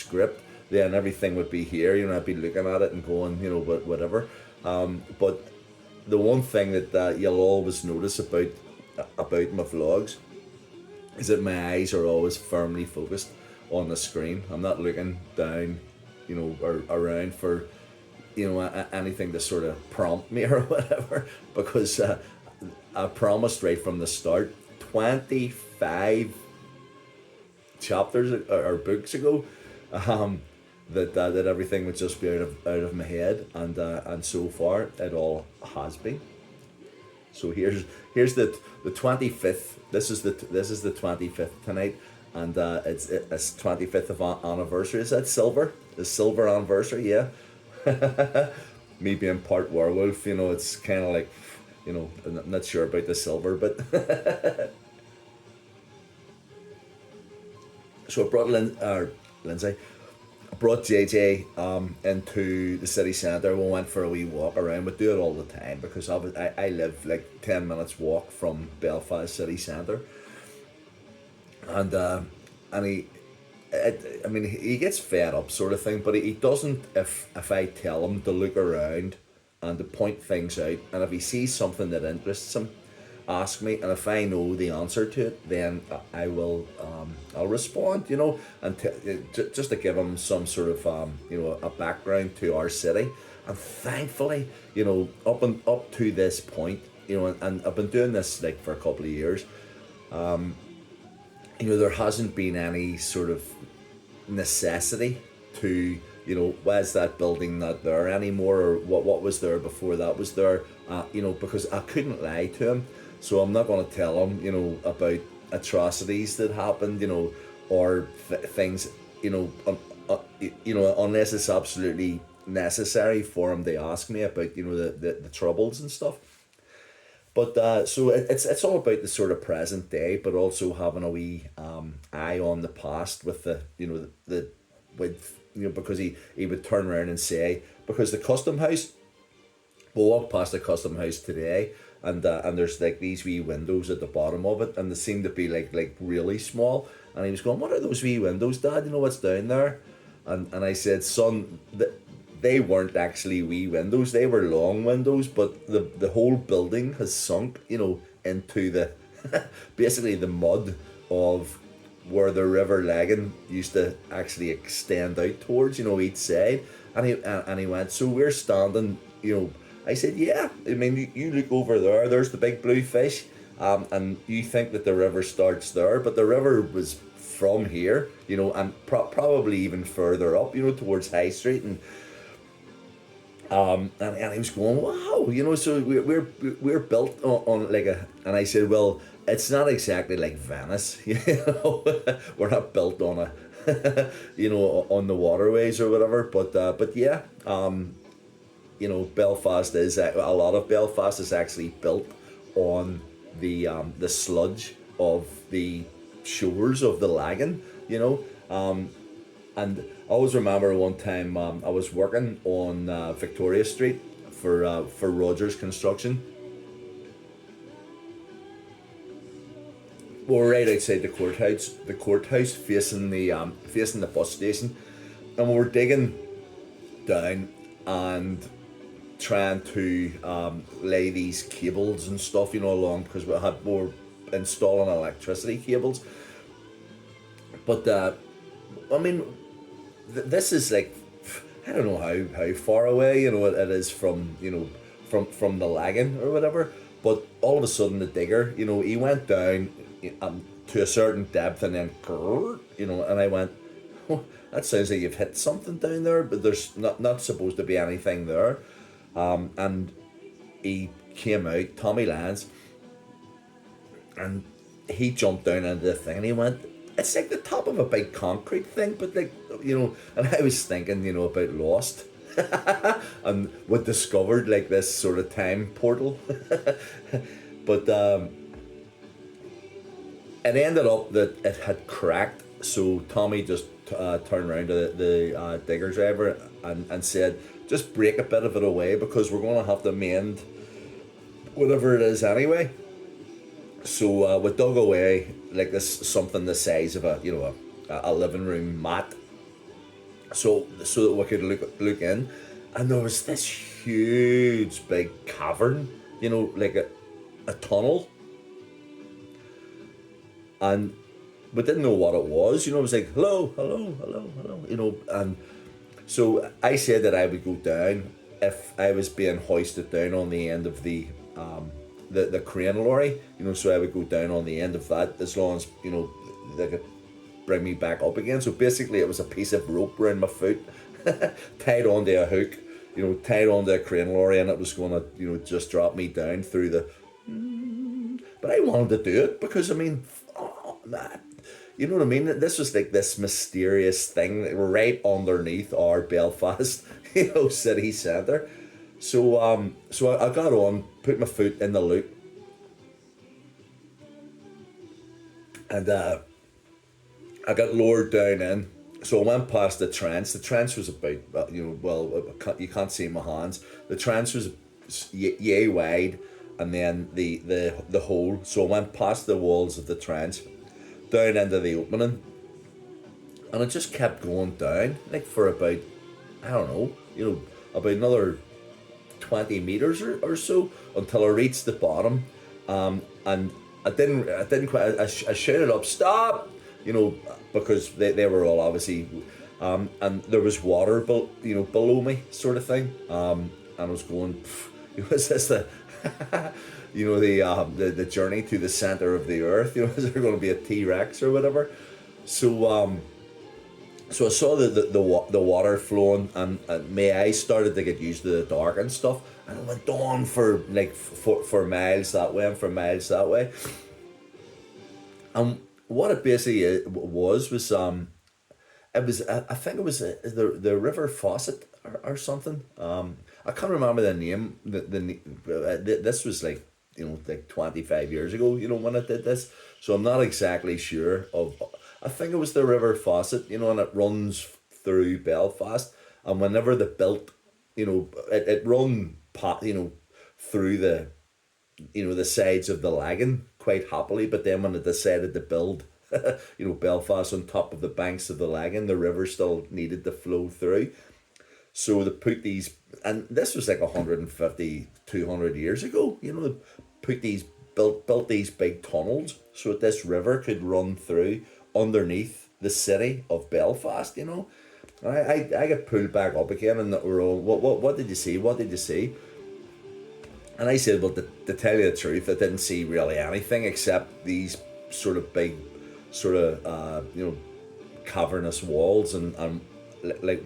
script, then everything would be here. I'd be looking at it and going, whatever. But the one thing that you'll always notice about my vlogs is that my eyes are always firmly focused on the screen. I'm not looking down, or around for, anything to sort of prompt me or whatever, because I promised right from the start, 25 chapters or books ago, that everything would just be out of my head, and so far it all has been. So here's the 25th. This is the 25th tonight, and it's 25th of anniversary. Is that silver? The silver anniversary, yeah. Me being part werewolf, it's kind of like, I'm not sure about the silver, but so I brought Lindsay. I brought JJ into the city centre. We went for a wee walk around. We do it all the time because I live like 10 minutes walk from Belfast city centre, and he gets fed up sort of thing, but he doesn't if I tell him to look around and to point things out, and if he sees something that interests him, ask me, and if I know the answer to it, then I'll respond, and just to give him some sort of a background to our city. And thankfully, up to this point, and I've been doing this like for a couple of years, there hasn't been any sort of necessity to, why is that building not there anymore, or what was there before that was there, because I couldn't lie to him. So I'm not going to tell him, about atrocities that happened, or things, unless it's absolutely necessary for him to ask me about, the troubles and stuff. But so it's all about the sort of present day, but also having a wee eye on the past with because he would turn around and say, because the custom house, we'll walk past the custom house today, and there's like these wee windows at the bottom of it, and they seem to be like really small. And he was going, "What are those wee windows, Dad? You know what's down there?" And I said, "Son, they weren't actually wee windows. They were long windows, but the whole building has sunk, into the basically the mud of where the River Lagan used to actually extend out towards, each side." And he went, "So we're standing, I said, "Yeah, I mean, you look over there, there's the big blue fish, and you think that the river starts there, but the river was from here, and probably even further up, towards High Street." And he was going, "Wow, so we're built on like a," and I said, "Well, it's not exactly like Venice, we're not built on a, on the waterways or whatever, but yeah, Belfast is a lot of Belfast is actually built on the sludge of the shores of the Lagan, and I always remember one time I was working on Victoria Street for Rogers Construction. We're right outside the courthouse facing the bus station, and we were digging down and trying to lay these cables and stuff, along, because we were installing electricity cables. But I mean, this is like, I don't know how far away it is from from the Lagan or whatever. But all of a sudden the digger, he went down to a certain depth, and then and I went, "Oh, that sounds like you've hit something down there, but there's not supposed to be anything there." And he came out, Tommy Lyons, and he jumped down into the thing, and he went, "It's like the top of a big concrete thing, but like, and I was thinking, about Lost, and we discovered like this sort of time portal, but it ended up that it had cracked, so Tommy just turned around to the digger driver and said, "Just break a bit of it away, because we're going to have to mend whatever it is anyway." So we dug away like this, something the size of a living room mat, so that we could look in, and there was this huge big cavern, like a tunnel, and we didn't know what it was. It was like hello, hello, hello, hello, and so I said that I would go down if I was being hoisted down on the end of the crane lorry, so I would go down on the end of that as long as, they could bring me back up again. So basically it was a piece of rope around my foot, tied onto a hook, tied onto a crane lorry, and it was going to, just drop me down through the... But I wanted to do it because, oh, man, you know what I mean? This was like this mysterious thing right underneath our Belfast, city centre. So I got on, put my foot in the loop, and I got lowered down in. So I went past the trance. The trance was about, you can't see my hands. The trance was yay wide, and then the hole. So I went past the walls of the trance, down into the opening, and it just kept going down, like for about, I don't know, about another 20 meters or so until I reached the bottom, and I didn't quite. I shouted up, stop, because they were all obviously, and there was water, below me, sort of thing, and I was going, is this the, the journey to the center of the earth? Is there going to be a T-Rex or whatever? So I saw the water flowing, and my eyes started to get used to the dark and stuff, and it went on for like for miles that way and for miles that way. And what it basically was it was, I think it was the River Fawcett or something. I can't remember the name. This was like, like 25 years ago, when I did this. So I'm not exactly sure of. I think it was the River Fawcett, and it runs through Belfast. And whenever they built, it run through the sides of the lagoon quite happily. But then when they decided to build, Belfast on top of the banks of the lagoon, the river still needed to flow through. So they put these, and this was like 150, 200 years ago, they put these, built these big tunnels so that this river could run through underneath the city of Belfast, And I got pulled back up again, and they were all, what did you see? What did you see? And I said, well, to tell you the truth, I didn't see really anything except these sort of big, cavernous walls and like